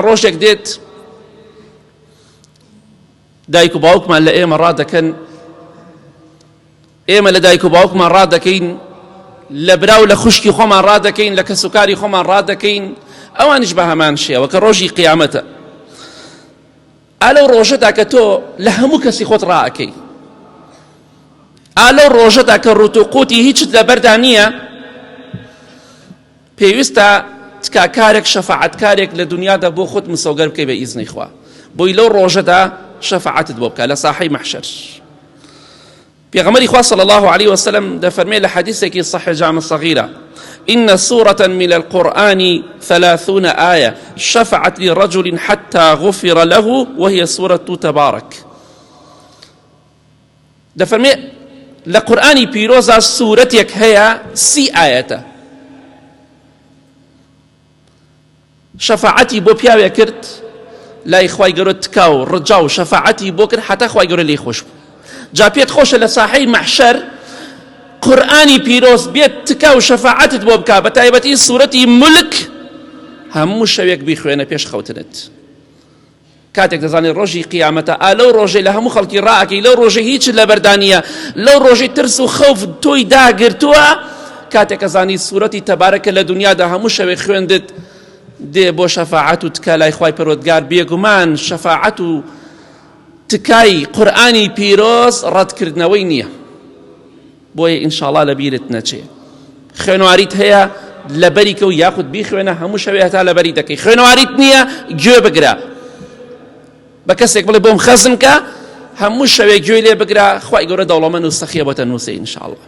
ڕۆژێک دێت دایک و باوکمان لە ئێمە ڕادەکەن، ئێمە لە دایک و باوکمان ڕادەکەین، لە براو لە خوشکی خۆمان ڕادەکەین، لە کەس و کاری خۆمان ڕادەکەین، ئەوانش بە هەمان شێوە کە ڕۆژی قیامەتە. ئالەو ڕۆژەدا کە تۆ لە هەموو کەسی خۆت ڕائەکەی، ئالەو ڕۆژەدا کە ڕوت و قوتی هیچت لەبەردا نییە، پێویستە تکا کارێک شەفاعەتکارێک لە دنیادا بۆ خۆت مسەوگەر بکەی بە ئیزنی خوا، بۆی لەو ڕۆژەدا شەفاعەتت بۆ بکە لە ساحەی مەحشەر. پێغەمبەری خوا صلی الله عليه وسلم دەفەرمێ لە حەدیثێکی صحیح جامع صغیرە: إن سورة من القرآن 30 آية شفعت لرجل حتى غفر له وهي سورة تبارك. دەفەرمێ لە قورئانی پیرۆزە سورەتێک هەیە 30 آيەتە، شەفاعەتی بۆ پیاوێک کرد لای خوای گەورە تکا و ڕجا و شەفاعەتی بۆ کرد حتا خوای گەورە لێی خۆش بوو. جا پێت خۆشە لە ساحەی مەحشەر قورئانی پیرۆز بێت تکا و شەفاعەتت بۆ بکا، بە تایبەتی سوورەتی مولک هەموو شەوێک بیخوێنە پێش خەوتنت. کاتێک دەزانێت ڕۆژی قیامەتە، لەو ڕۆژەی لە هەموو خەڵکی ڕائەکەی، لەو ڕۆژەی هیچ لەبەردانیە، لەو ڕۆژەی ترس و خەوف تۆی داگرتووە، کاتێک ئەزانی سوورەتی تەبارەکە لە دنیادا هەموو شەوێک خوێندت، دێ بۆ شەفاعەت و تکا لای خوای پەروەردگار. بێگومان شەفاعەت و تکای قورئانی پیرۆز ڕەتکردنەوەی نییە، بۆیە ئینشاءڵڵا لەبیرت نەچێ. خوێنواریت هەیە لەبەری کە و یاخود بیخوێنە هەموو شەوێ هەتا لەبەری دەکەی، خوێنواریت نییە گوێ بگرە، بە کەسێک بڵێ بۆم خەزم کە هەموو شەوێ گوێ لێ بگرە، خوای گەورە دەوڵەمەند و سەخیە بۆتە نووسێ ئینشاءڵڵا.